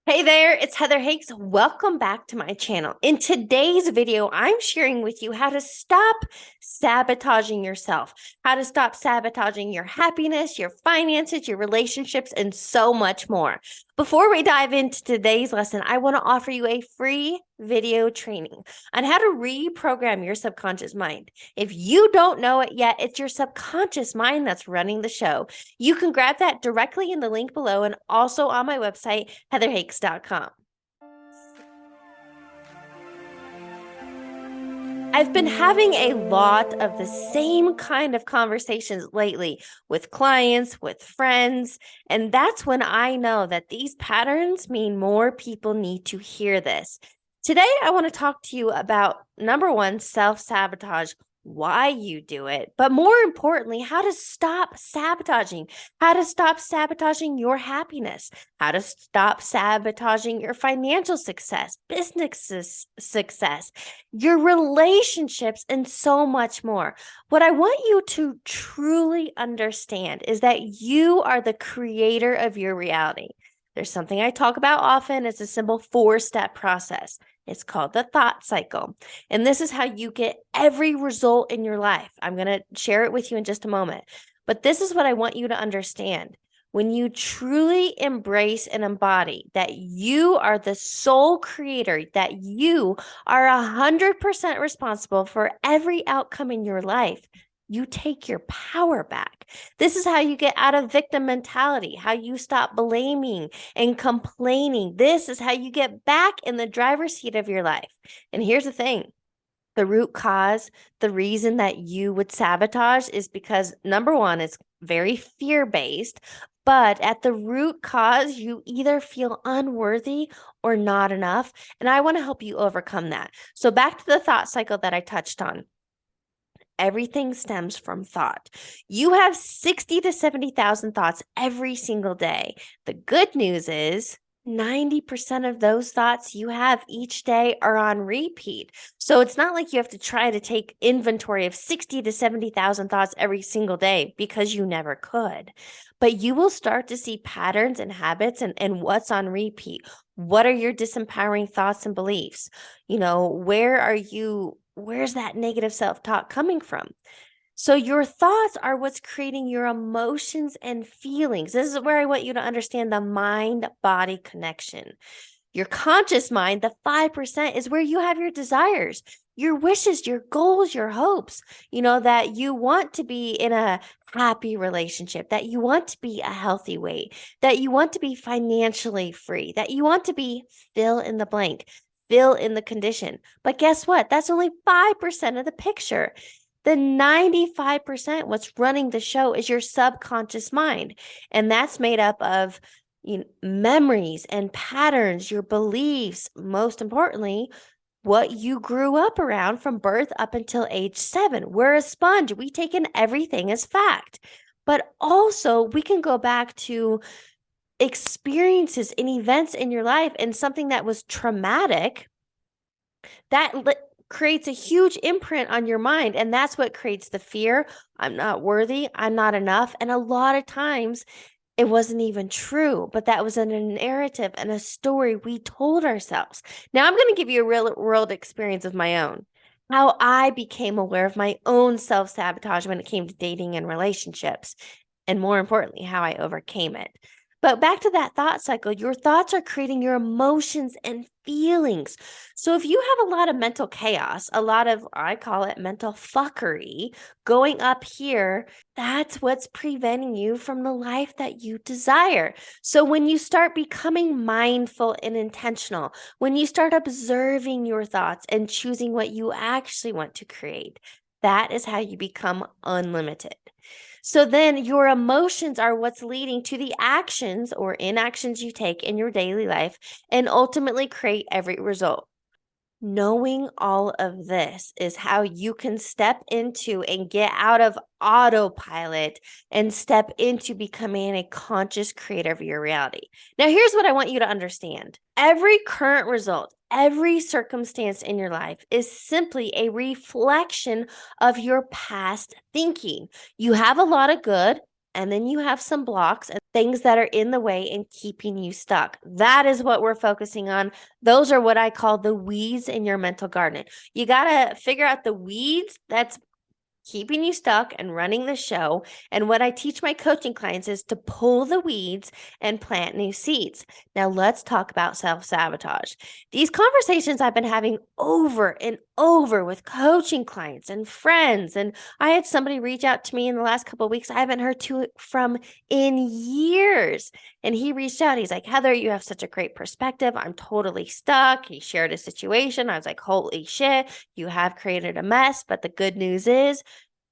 Hey there, it's Heather Hakes. Welcome back to my channel. In today's video, I'm sharing with you how to stop sabotaging yourself, how to stop sabotaging your happiness, your finances, your relationships, and so much more. Before we dive into today's lesson, I want to offer you a free video training on how to reprogram your subconscious mind. If you don't know it yet, it's your subconscious mind that's running the show. You can grab that directly in the link below and also on my website, heatherhakes.com. I've been having a lot of the same kind of conversations lately with clients, with friends, and that's when I know that these patterns mean more people need to hear this. Today, I want to talk to you about number one, self-sabotage, why you do it, but more importantly, how to stop sabotaging, how to stop sabotaging your happiness, how to stop sabotaging your financial success, business success, your relationships, and so much more. What I want you to truly understand is that you are the creator of your reality. There's something I talk about often. It's a simple 4-step process. It's called the thought cycle. And this is how you get every result in your life. I'm going to share it with you in just a moment. But this is what I want you to understand. When you truly embrace and embody that you are the sole creator, that you are 100% responsible for every outcome in your life, you take your power back. This is how you get out of victim mentality, how you stop blaming and complaining. This is how you get back in the driver's seat of your life. And here's the thing. The root cause, the reason that you would sabotage is because number one, it's very fear-based, but at the root cause, you either feel unworthy or not enough. And I want to help you overcome that. So back to the thought cycle that I touched on. Everything stems from thought. You have 60 to 70,000 thoughts every single day. The good news is 90% of those thoughts you have each day are on repeat. So it's not like you have to try to take inventory of 60 to 70,000 thoughts every single day because you never could. But you will start to see patterns and habits and what's on repeat. What are your disempowering thoughts and beliefs? Where's that negative self-talk coming from? So your thoughts are what's creating your emotions and feelings. This is where I want you to understand the mind-body connection. Your conscious mind, the 5%, is where you have your desires, your wishes, your goals, your hopes, that you want to be in a happy relationship, that you want to be a healthy weight, that you want to be financially free, that you want to be fill in the blank, fill in the condition. But guess what? That's only 5% of the picture. The 95%, what's running the show, is your subconscious mind. And that's made up of memories and patterns, your beliefs, most importantly, what you grew up around from birth up until age 7. We're a sponge. We take in everything as fact. But also, we can go back to experiences and events in your life and something that was traumatic that creates a huge imprint on your mind. And that's what creates the fear. I'm not worthy. I'm not enough. And a lot of times it wasn't even true, but that was a narrative and a story we told ourselves. Now I'm going to give you a real world experience of my own. How I became aware of my own self-sabotage when it came to dating and relationships. And more importantly, how I overcame it. But back to that thought cycle, your thoughts are creating your emotions and feelings. So if you have a lot of mental chaos, a lot of, I call it mental fuckery going up here, that's what's preventing you from the life that you desire. So when you start becoming mindful and intentional, when you start observing your thoughts and choosing what you actually want to create, that is how you become unlimited. So then your emotions are what's leading to the actions or inactions you take in your daily life and ultimately create every result. Knowing all of this is how you can step into and get out of autopilot and step into becoming a conscious creator of your reality. Now, here's what I want you to understand. Every current result, every circumstance in your life is simply a reflection of your past thinking. You have a lot of good, and then you have some blocks, and things that are in the way and keeping you stuck. That is what we're focusing on. Those are what I call the weeds in your mental garden. You got to figure out the weeds that's keeping you stuck and running the show. And what I teach my coaching clients is to pull the weeds and plant new seeds. Now, let's talk about self-sabotage. These conversations I've been having over and over with coaching clients and friends. And I had somebody reach out to me in the last couple of weeks I haven't heard from in years. And he reached out. He's like, Heather, you have such a great perspective. I'm totally stuck. He shared a situation. I was like, holy shit, you have created a mess. But the good news is,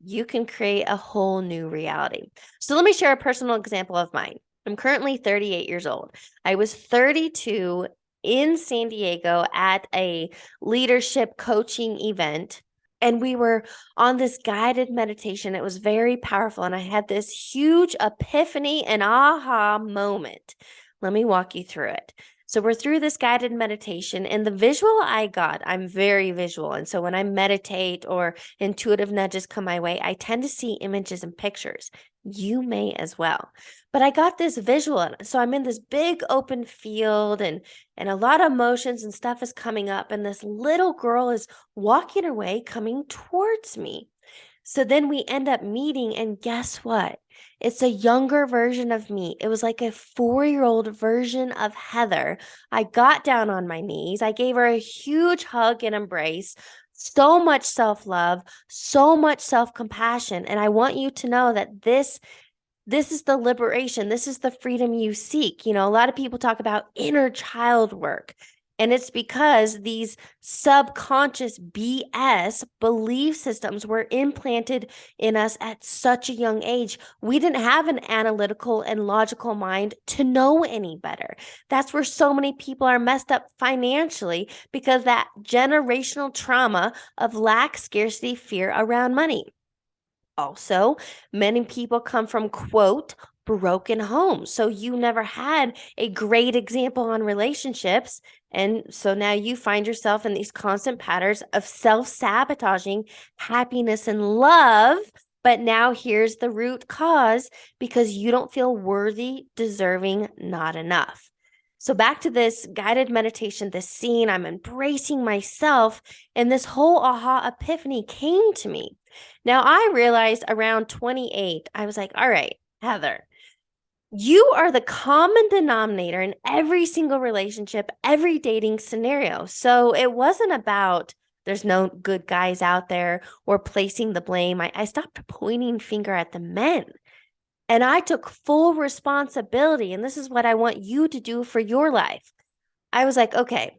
you can create a whole new reality. So let me share a personal example of mine. I'm currently 38 years old. I was 32 in San Diego at a leadership coaching event, and we were on this guided meditation. It was very powerful, and I had this huge epiphany and aha moment. Let me walk you through it. So we're through this guided meditation, and the visual I got, I'm very visual. And so when I meditate or intuitive nudges come my way, I tend to see images and pictures. You may as well. But I got this visual. So I'm in this big open field, and a lot of emotions and stuff is coming up. And this little girl is walking her way, coming towards me. So then we end up meeting, and guess what? It's a younger version of me. It was like a 4-year-old version of Heather. I got down on my knees. I gave her a huge hug and embrace. So much self-love, so much self-compassion. And I want you to know that this is the liberation. This is the freedom you seek. You know, a lot of people talk about inner child work. And it's because these subconscious BS belief systems were implanted in us at such a young age. We didn't have an analytical and logical mind to know any better. That's where so many people are messed up financially, because that generational trauma of lack, scarcity, fear around money. Also, many people come from, quote, broken homes. So you never had a great example on relationships. And so now you find yourself in these constant patterns of self-sabotaging happiness and love. But now here's the root cause: because you don't feel worthy, deserving, not enough. So back to this guided meditation, this scene, I'm embracing myself, and this whole aha epiphany came to me. Now, I realized around 28, I was like, all right, Heather, you are the common denominator in every single relationship, every dating scenario. So it wasn't about there's no good guys out there or placing the blame. I stopped pointing finger at the men. And I took full responsibility. And this is what I want you to do for your life. I was like, okay,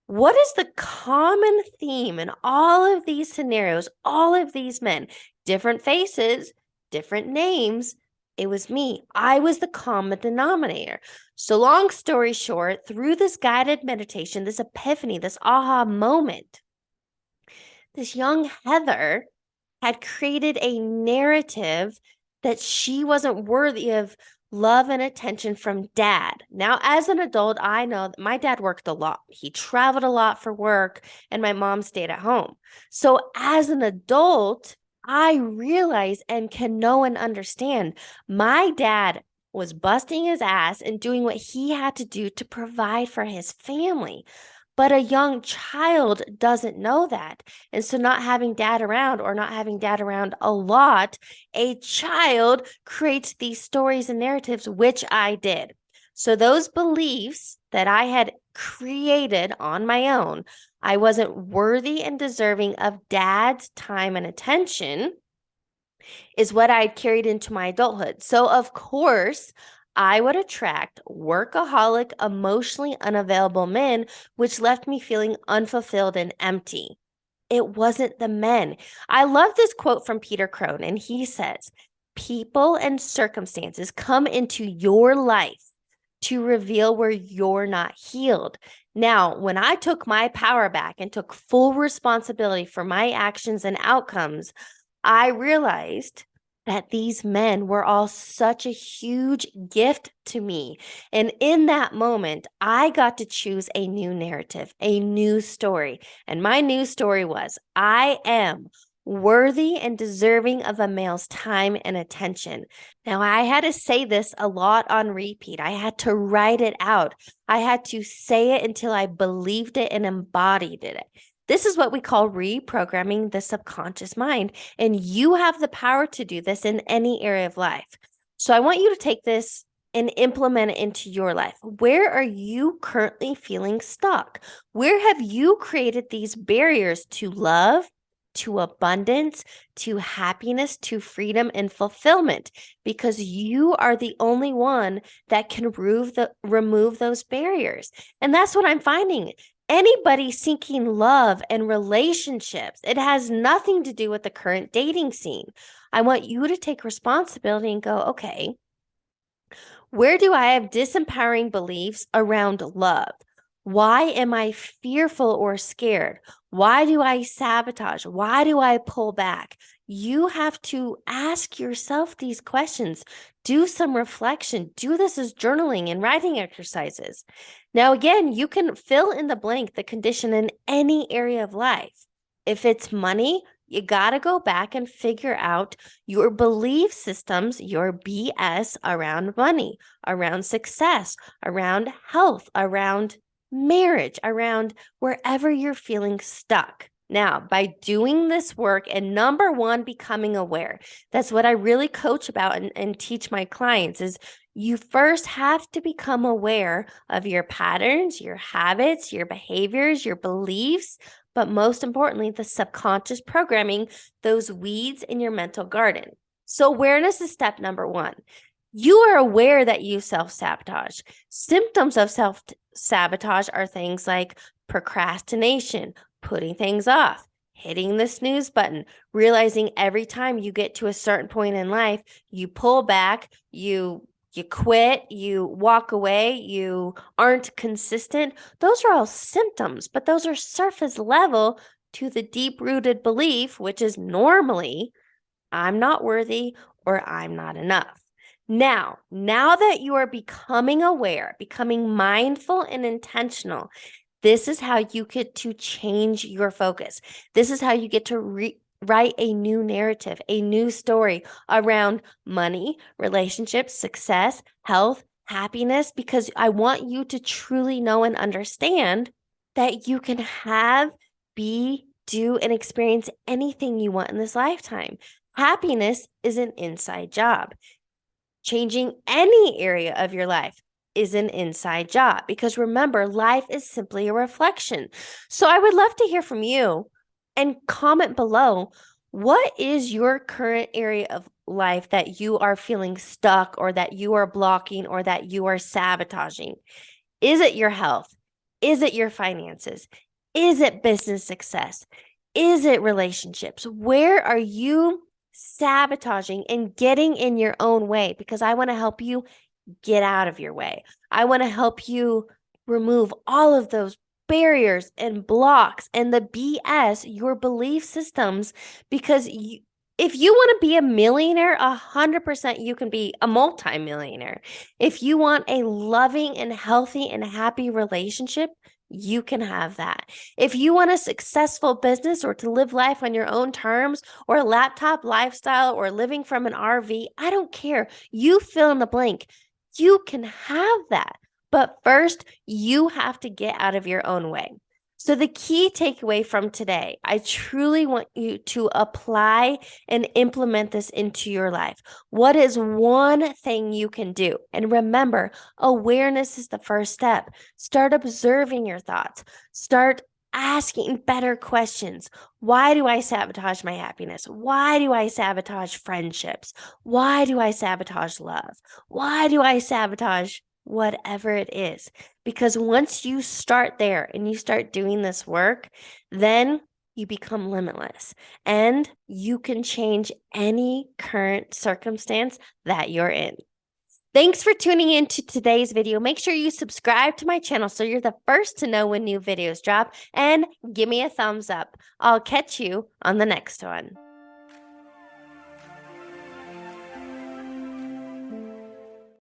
what is the common theme in all of these scenarios, all of these men? Different faces, different names. It was me. I was the common denominator. So long story short, through this guided meditation, this epiphany, this aha moment, this young Heather had created a narrative that she wasn't worthy of love and attention from dad. Now, as an adult, I know that my dad worked a lot. He traveled a lot for work, and my mom stayed at home. So as an adult, I realize and can know and understand my dad was busting his ass and doing what he had to do to provide for his family. But a young child doesn't know that. And so not having dad around, or not having dad around a lot, a child creates these stories and narratives, which I did. So those beliefs that I had created on my own, I wasn't worthy and deserving of dad's time and attention, is what I carried into my adulthood. So of course, I would attract workaholic, emotionally unavailable men, which left me feeling unfulfilled and empty. It wasn't the men. I love this quote from Peter Crone, and he says, people and circumstances come into your life to reveal where you're not healed. Now, when I took my power back and took full responsibility for my actions and outcomes, I realized that these men were all such a huge gift to me. And in that moment, I got to choose a new narrative, a new story. And my new story was, I am worthy and deserving of a male's time and attention. Now, I had to say this a lot on repeat. I had to write it out. I had to say it until I believed it and embodied it. This is what we call reprogramming the subconscious mind. And you have the power to do this in any area of life. So I want you to take this and implement it into your life. Where are you currently feeling stuck? Where have you created these barriers to love, to abundance, to happiness, to freedom and fulfillment? Because you are the only one that can remove those barriers. And that's what I'm finding. Anybody seeking love and relationships, it has nothing to do with the current dating scene. I want you to take responsibility and go, okay, where do I have disempowering beliefs around love? Why am I fearful or scared? Why do I sabotage? Why do I pull back? You have to ask yourself these questions. Do some reflection. Do this as journaling and writing exercises. Now, again, you can fill in the blank, the condition in any area of life. If it's money, you got to go back and figure out your belief systems, your BS around money, around success, around health, around marriage, around wherever you're feeling stuck. Now, by doing this work and number one, becoming aware, that's what I really coach about and teach my clients is you first have to become aware of your patterns, your habits, your behaviors, your beliefs, but most importantly, the subconscious programming, those weeds in your mental garden. So awareness is step number one. You are aware that you self-sabotage. Symptoms of self-sabotage are things like procrastination, putting things off, hitting the snooze button, realizing every time you get to a certain point in life, you pull back, you quit, you walk away, you aren't consistent. Those are all symptoms, but those are surface level to the deep-rooted belief, which is normally, I'm not worthy or I'm not enough. Now that you are becoming aware, becoming mindful and intentional, this is how you get to change your focus. This is how you get to write a new narrative, a new story around money, relationships, success, health, happiness, because I want you to truly know and understand that you can have, be, do, and experience anything you want in this lifetime. Happiness is an inside job. Changing any area of your life is an inside job because remember, life is simply a reflection. So I would love to hear from you and comment below. What is your current area of life that you are feeling stuck or that you are blocking or that you are sabotaging? Is it your health? Is it your finances? Is it business success? Is it relationships? Where are you sabotaging and getting in your own way? Because I want to help you get out of your way. I want to help you remove all of those barriers and blocks and the BS, your belief systems, because if you want to be a millionaire, 100% you can be a multimillionaire. If you want a loving and healthy and happy relationship, you can have that. If you want a successful business or to live life on your own terms or a laptop lifestyle or living from an RV, I don't care. You fill in the blank. You can have that. But first, you have to get out of your own way. So the key takeaway from today, I truly want you to apply and implement this into your life. What is one thing you can do? And remember, awareness is the first step. Start observing your thoughts. Start asking better questions. Why do I sabotage my happiness? Why do I sabotage friendships? Why do I sabotage love? Why do I sabotage whatever it is? Because once you start there and you start doing this work, then you become limitless and you can change any current circumstance that you're in. Thanks for tuning in to today's video. Make sure you subscribe to my channel so you're the first to know when new videos drop, and give me a thumbs up. I'll catch you on the next one.